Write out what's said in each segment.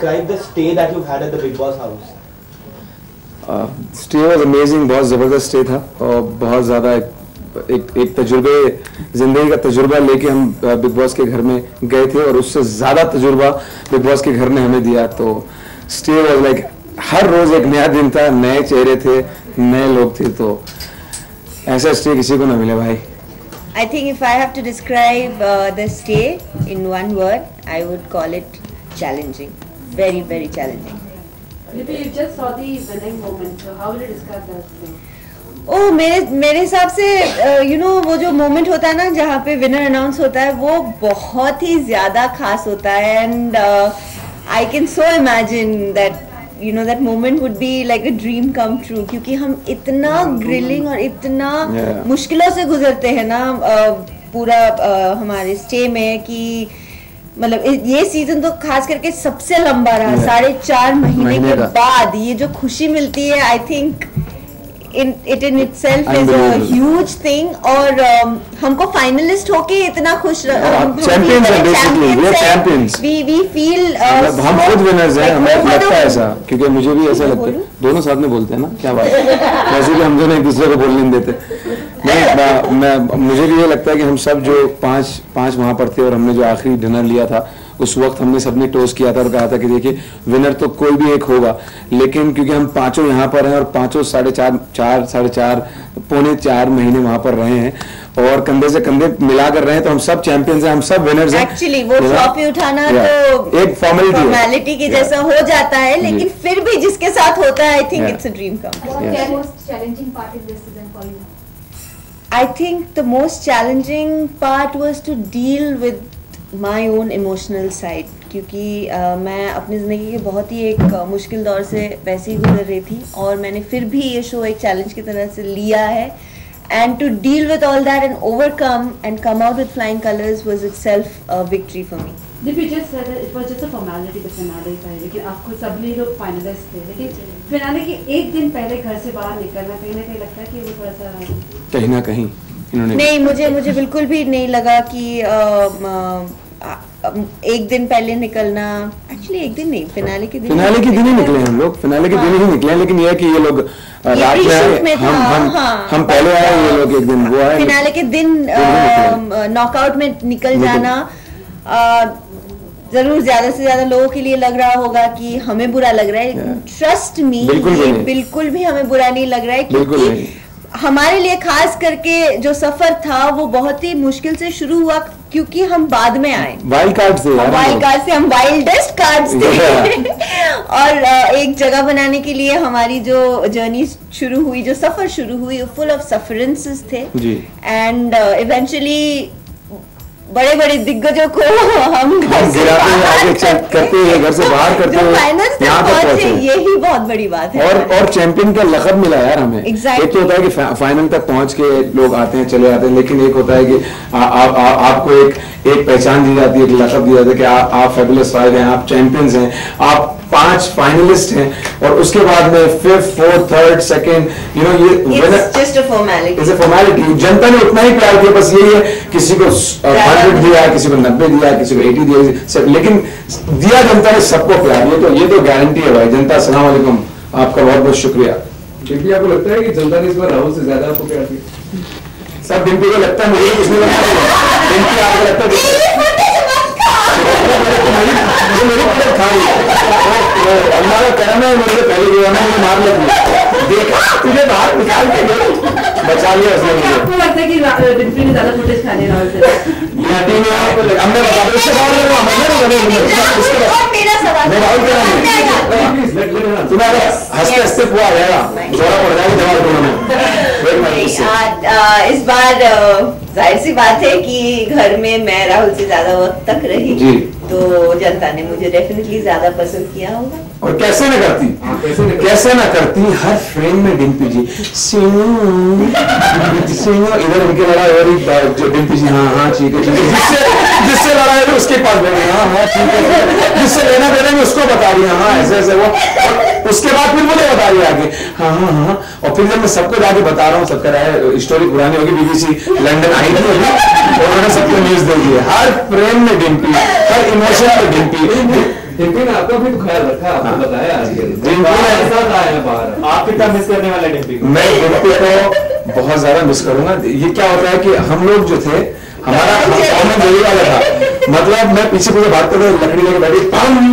describe the stay that you had at the Bigg Boss house? Stay was amazing, बहुत ज़बरदस्त stay था और बहुत ज़्यादा एक तजुर्बे ज़िंदगी का तजुर्बा लेके हम बिग बॉस के घर में गए थे और उससे ज़्यादा तजुर्बा बिग बॉस के घर ने हमें दिया। तो स्टे वाज लाइक हर रोज़ एक नया दिन था, नए चेहरे थे, नए लोग थे, तो ऐसा स्टे किसी को ना मिले भाई। I think if I have to describe the stay in one word, I would call it challenging. Very, very challenging. Lippy, you just saw the winning moment. So how will you describe that thing? ओह मेरे हिसाब से you know वो जो moment होता है ना जहाँ पे विनर अनाउंस होता है वो बहुत ही ज़्यादा खास होता है and I can so imagine that you know that moment would be like a dream come true क्योंकि हम इतना ग्रिलिंग और इतना मुश्किलों से गुजरते हैं ना पूरा हमारे स्टे में कि मतलब ये सीजन तो खास करके सबसे लंबा रहा 4.5 महीने के बाद ये जो खुशी मिलती है I think it in itself is a huge thing और हमको फाइनलिस्ट होके इतना खुश चैंपियंस हैं basically we are champions we feel हम खुद विनर्स हैं हमें लगता है ऐसा क्योंकि मुझे भी ऐसा लगता है दोनों साथ में बोलते हैं ना क्या बात है वैसे भी हम दोनों एक दूसरे को बोलने नहीं देते मैं मुझे भी ये लगता है कि हम सब जो पांच वहां पर थे और हमने जो आखिरी डिनर लिया था उस वक्त हमने सबने टोस्ट किया था और कहा था कि देखिए विनर तो कोई भी एक होगा लेकिन क्योंकि हम पांचों यहाँ पर हैं और पांचों 4.5 पौने 4 महीने वहां पर रहे हैं और कंधे से कंधे मिला कर रहे हैं तो हम सब चैंपियंस हैं हम सब विनर्स हैं। एक्चुअली वो ट्रॉफी उठाना तो एक फॉर्मेलिटी के जैसा हो जाता है लेकिन फिर भी जिसके साथ होता है I think it's a dream come. I think the most challenging part was to deal with my own emotional side क्योंकि मैं अपनी ज़िंदगी के बहुत ही एक मुश्किल दौर से वैसे ही गुजर रही थी और मैंने फिर भी ये शो एक चैलेंज की तरह से लिया है and to deal with all that and overcome and come out with flying colors was itself a victory for me. Lippy just said that it was just a formality the finale का लेकिन आपको सभी लोग finalist थे लेकिन finale के एक दिन पहले घर से बाहर निकलना कहीं ना कहीं लगता है कि वो थोड़ा सा कहीं ना कहीं नहीं मुझे बिल्कुल भी नहीं लगा कि एक दिन पहले निकलना एक्चुअली एक दिन नहीं फिनाले के दिन ही निकले हम लोग फिनाले के दिन ही निकले लेकिन यह कि ये लोग रात में हम पहले आए ये लोग एक दिन वो आए फिनाले के दिन नॉकआउट में निकल जाना जरूर ज्यादा से ज्यादा लोगों के लिए लग रहा होगा कि हमें बुरा लग रहा है ट्रस्ट मी बिल्कुल भी हमें बुरा नहीं लग रहा है क्योंकि हमारे लिए खास करके जो सफर था वो बहुत ही मुश्किल से शुरू हुआ क्योंकि हम बाद में आए वाइल्ड कार्ड से हम वाइल्डेस्ट कार्ड्स थे और एक जगह बनाने के लिए हमारी जो जर्नी शुरू हुई जो सफर शुरू हुई फुल ऑफ सफरेंसेस थे एंड इवेंचुअली बड़े बड़े दिग्गजों को हम घर से बाहर करते हैं यहाँ तक पहुंचे यही बहुत बड़ी बात है और चैंपियन का लक़ब मिला यार हमें एक तो होता है कि फाइनल तक पहुंच के लोग आते हैं चले जाते हैं लेकिन एक होता है कि आपको एक पहचान दी जाती है एक लक़ब दिया जाता है कि आप फेबुलस 5 हैं आप चैंपियंस हैं आप 5 फाइनलिस्ट हैं और उसके बाद में 5th 4th 3rd 2nd you know ये जस्ट अ फॉर्मेलिटी जनता ने उतना ही प्यार किया बस यही है किसी को 100 दिया किसी को 90 दिया किसी को 80 दिया लेकिन दिया जनता ने सबको प्यार ये तो गारंटी है भाई जनता अस्सलाम वालेकुम आपका बहुत बहुत शुक्रिया। डिम्पी आपको लगता है कि जनता ने इस बार राहुल से ज्यादा आपको प्यार किया? सब डिम्पी को लगता है मुझे कुछ नहीं लगता डिम्पी आपको लगता है अल्लाह का करम है मुझे पहले जो है ना मुझे मार लेती देखा तुझे बाहर निकाल के बचा लिया उसने मुझे। आपको लगता है कि डिम्पी ने ज्यादा फुटेज खा लिया राहुल से? हमने बता दो उससे बाहर मेरा सवाल मैं राहुल कह तुम्हारे हंसते हंसते हुआ जाएगा जोड़ा पड़ जाएगा जवाब दोनों इस बार जाहिर सी बात है कि घर में मैं राहुल से ज्यादा वक्त तक रही तो जनता ने मुझे डेफिनेटली ज्यादा पसंद किया होगा और कैसे ना करती हर फ्रेम में डिम्पी जी इधर उनके लड़ाई हो रही जो डिम्पी जी हाँ ठीक है जिससे लड़ाई हो उसके पास बैठे हाँ ठीक है जिससे लेना देना है उसको बता रही हाँ ऐसे वो उसके बाद फिर मुझे बता रही आगे हाँ और फिर जब मैं सबको जाके बता रहा हूँ सबका राय स्टोरी पुरानी होगी BBC लंदन आई थी उन्होंने सबको न्यूज दे दी है हर फ्रेम में डिम्पी हर इमोशन में डिम्पी डिम्पी ने आपका भी तो ख्याल रखा, आपको बताया आज के साथ आए हैं बाहर। आप कितना मिस करने वाले डिम्पी को? मैं डिम्पी को बहुत ज्यादा मिस करूंगा। ये क्या होता है कि हम लोग जो थे, हमारा टॉम एंड जेरी वाला था, मतलब मैं पीछे पीछे भागता था, लकड़ी लेके बैठी टॉम एंड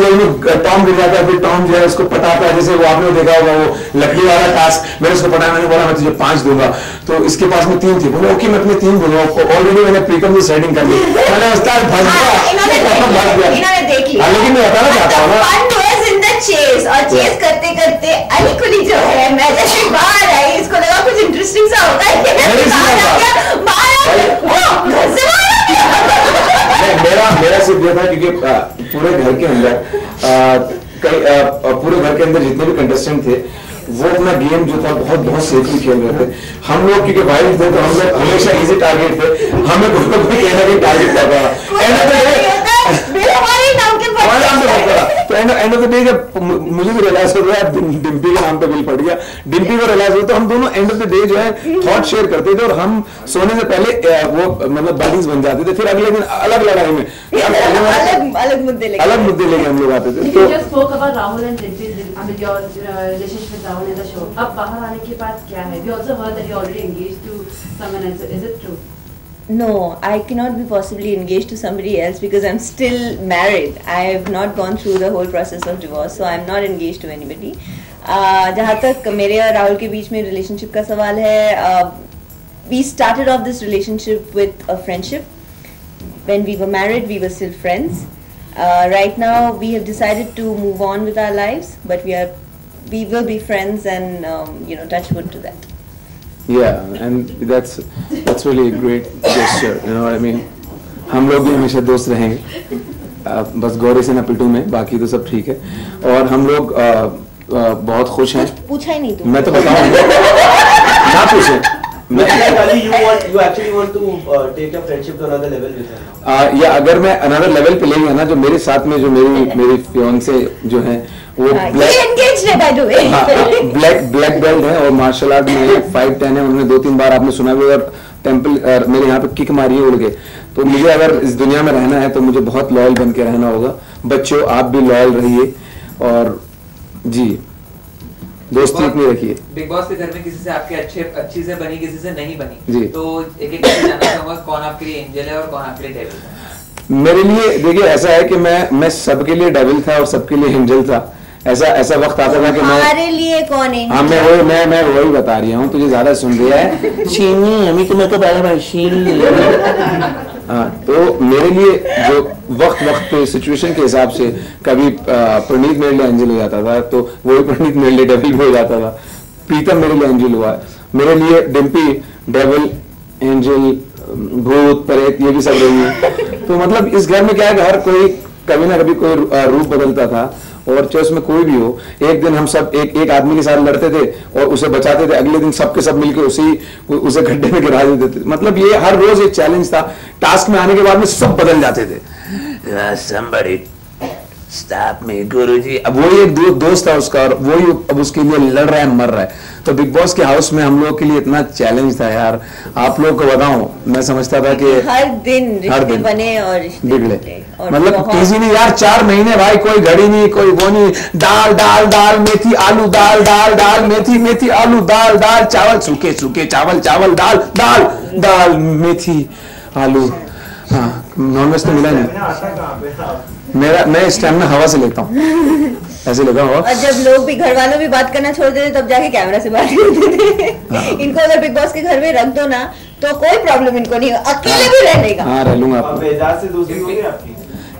जेरी में टॉम गिर जाता है, फिर टॉम जो है उसको पटाता है, जैसे वो आपने देखा होगा वो लकड़ी वाला टास्क। मैंने उसको पटाया, मैंने बोला मैं तुझे 5 दूंगा, तो इसके पास में 3 थी, बोले ओके मैं अपने 3 दूंगा। ऑलरेडी मैंने प्रीकम की सेटिंग कर ली, मैंने उसका फंस गया, लेकिन मैं बताना चाहता हूँ ना चेस, और चेस करते करते अलीकुली जो है, मैं जैसे बाहर आई, इसको लगा कुछ इंटरेस्टिंग सा होता है, मेरा सिर्फ ये था क्योंकि पूरे घर के अंदर पूरे घर के अंदर जितने भी कंटेस्टेंट थे वो अपना गेम जो था बहुत सेफली खेल रहे थे। हम लोग क्योंकि वाइल्ड थे तो हम लोग हमेशा इजी टारगेट थे, हमें कोई ना कोई कहना कि टारगेट कर रहा तो एंड ऑफ द डे जब मुझे भी रियलाइज हो गया डिम्पी के नाम पे बिल पड़ गया, डिम्पी को रियलाइज हुआ, तो हम दोनों एंड ऑफ द डे जो है थॉट शेयर करते थे, और हम सोने से पहले वो मतलब बडीज बन जाते थे। फिर अगले दिन अलग लड़ाई में अलग मुद्दे लेके हम लोग आते थे। तो just spoke about Rahul and Dimpy, I mean your relationship with Rahul in the show. अब बाहर आने के बाद क्या है? We also heard that you already engaged to someone else. Is it true? No, I cannot be possibly engaged to somebody else because I'm still married. I have not gone through the whole process of divorce, so I'm not engaged to anybody. जहाँ तक मेरे और राहुल के बीच में relationship का सवाल है, we started off this relationship with a friendship. When we were married, we were still friends. Right now, we have decided to move on with our lives, but we will be friends, and touch wood to that. Yeah, and that's really a great gesture, you know what I mean. हम लोग भी हमेशा दोस्त रहेंगे, बस गौरी से ना पिटू में, बाकी तो सब ठीक है। और हम लोग बहुत खुश हैं। पूछा ही नहीं तुम। मैं तो बताऊँ ना पूछे। You actually want to take your friendship to another level with her? या अगर मैं another level पे ले गया ना, जो मेरे साथ में जो मेरी फियांसे जो है वो ब्लैक बेल्ट है और मार्शल आर्ट में 5-10 है। उन्होंने 2-3 बार आपने सुना भी, और टेम्पल मेरे यहाँ पे किक मारी है उड़ के। तो मुझे अगर इस दुनिया में रहना है तो मुझे बहुत लॉयल बन के रहना होगा। बच्चों आप भी लॉयल रहिए, और जी दोस्ती इतनी रखिए। बिग बॉस के घर में किसी से आपके अच्छी से बनी, किसी से नहीं बनी जी, तो एक जानना चाहूंगा कौन आपके लिए एंजल है और कौन आपके लिए डेविल है? मेरे लिए देखिए ऐसा है कि मैं सबके लिए डेविल था और सबके लिए एंजल था। ऐसा वक्त आता था कि हमारे लिए कौन है? हाँ मैं वही बता रही हूँ, तुझे ज्यादा सुन रहा है चीनी अभी तुम्हें तो हाँ, तो मेरे लिए जो वक्त पे सिचुएशन के हिसाब से कभी प्रणीत मेरे लिए एंजल हो जाता था, तो वही प्रणीत मेरे लिए डेविल हो जाता था। प्रीतम मेरे लिए एंजल हुआ है, मेरे लिए डिम्पी डेविल, एंजल, भूत, प्रेत ये भी सब रही है। तो मतलब इस घर में क्या है कि हर कोई कभी ना कभी कोई रूप बदलता था, और चाहे उसमें कोई भी हो। एक दिन हम सब एक आदमी के साथ लड़ते थे और उसे बचाते थे, अगले दिन सबके सब मिलकर उसे गड्ढे में गिरा देते थे। मतलब ये हर रोज एक चैलेंज था। टास्क में आने के बाद में सब बदल जाते थे। Somebody stop me, गुरुजी। अब वही एक दोस्त था उसका, और वही अब उसके लिए लड़ रहा है, मर रहा है। तो बिग बॉस के हाउस में हम लोग के लिए इतना चैलेंज था यार, आप लोगों को बताऊं, मैं समझता था कि हर दिन रिश्ते बने और बिगड़े, मतलब इजी नहीं यार। 4 महीने भाई, कोई घड़ी नहीं, कोई वो नहीं, दाल दाल दाल मेथी आलू, दाल दाल दाल मेथी मेथी आलू, दाल दाल चावल, सूखे सूखे चावल चावल, दाल दाल दाल मेथी आलू। हाँ, नॉनवेज तो मिला नहीं मैं इस टाइम में हवा से लेता हूँ, ऐसे लेता हूँ। और जब लोग भी, घर वालों भी बात करना छोड़ देते तब जाके कैमरा से बात करते थे। हाँ। इनको अगर बिग बॉस के घर में रख दो ना तो कोई प्रॉब्लम इनको नहीं, अकेले भी रहने का। हाँ, रह लूंगा। एजाज से दोस्ती होगी आपकी?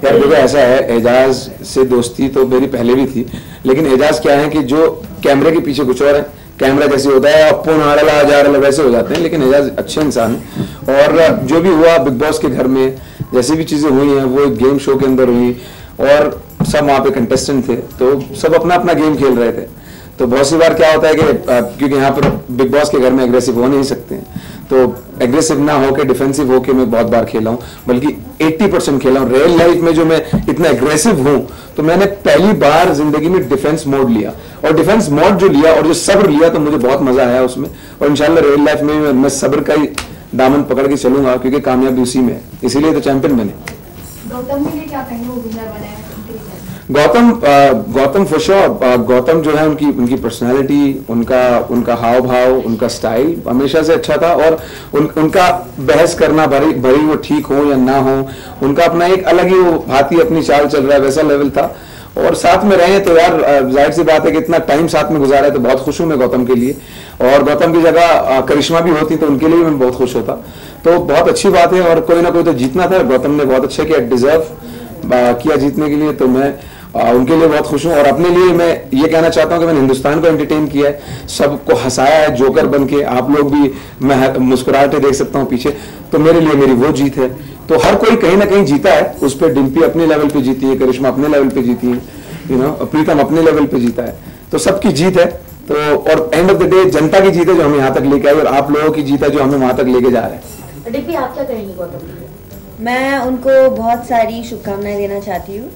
यार देखो ऐसा है, एजाज से दोस्ती तो मेरी पहले भी थी, लेकिन एजाज क्या है कि जो कैमरे के पीछे कुछ और है, कैमरा जैसे होता है अपन आड़ला जा रहा वैसे हो जाते हैं, लेकिन एजाज अच्छे इंसान है। और जो भी हुआ बिग बॉस के घर में, जैसी भी चीजें हुई हैं वो एक गेम शो के अंदर हुई, और सब वहाँ पे कंटेस्टेंट थे, तो सब अपना अपना गेम खेल रहे थे। तो बहुत सी बार क्या होता है कि क्योंकि यहाँ पर बिग बॉस के घर में एग्रेसिव हो नहीं सकते हैं, तो एग्रेसिव ना होके डिफेंसिव होके मैं बहुत बार खेला हूँ, बल्कि 80% खेला हूँ। रियल लाइफ में जो मैं इतना एग्रेसिव हूँ, तो मैंने पहली बार जिंदगी में डिफेंस मोड लिया, और डिफेंस मोड जो लिया और जो सब्र लिया, तो मुझे बहुत मजा आया उसमें। और इंशाल्लाह रियल लाइफ में मैं सब्र का ही दामन पकड़ के चलूंगा, क्योंकि कामयाबी उसी में है, इसीलिए तो चैंपियन बने। गौतम के लिए क्या कहेंगे, वो विनर बने? Gautam for sure. गौतम जो है उनकी पर्सनालिटी, उनका हाव भाव, उनका स्टाइल हमेशा से अच्छा था, और उनका बहस करना भरी वो ठीक हो या ना हो, उनका अपना एक अलग ही वो हाथी अपनी चाल चल रहा है वैसा लेवल था। और साथ में रहे तो यार जाहिर सी बात है कि इतना टाइम साथ में गुजारा है तो बहुत खुश हूं मैं गौतम के लिए, और गौतम की जगह करिश्मा भी होती तो उनके लिए मैं बहुत खुश होता। तो बहुत अच्छी बात है, और कोई ना कोई तो जीतना था, गौतम ने बहुत अच्छा किया, डिजर्व किया जीतने के लिए, तो मैं उनके लिए बहुत खुश हूँ। और अपने लिए मैं ये कहना चाहता हूँ कि मैंने हिंदुस्तान को एंटरटेन किया है, सबको हंसाया है जोकर बन के, आप लोग भी, मैं मुस्कुराहटें देख सकता हूँ पीछे, तो मेरे लिए मेरी वो जीत है। तो हर कोई कहीं ना कहीं जीता है, उस पर डिम्पी अपने लेवल पे जीती है, करिश्मा अपने लेवल पे जीती है, प्रीतम अपने लेवल पे जीता है, तो सबकी जीत है। तो और एंड ऑफ द डे जनता की जीत है जो हमें यहाँ तक लेके आई, और आप लोगों की जीत है जो हमें वहां तक लेके जा रहे हैं। डिम्पी, आप क्या कहेंगे गौतम? मैं उनको बहुत सारी शुभकामनाएं देना चाहती हूँ,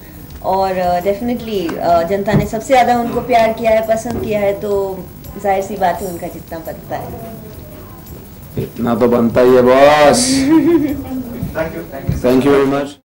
और डेफिनेटली जनता ने सबसे ज्यादा उनको प्यार किया है, पसंद किया है, तो जाहिर सी बात है उनका जितना बनता है। इतना तो बनता ही है boss. Thank you very much.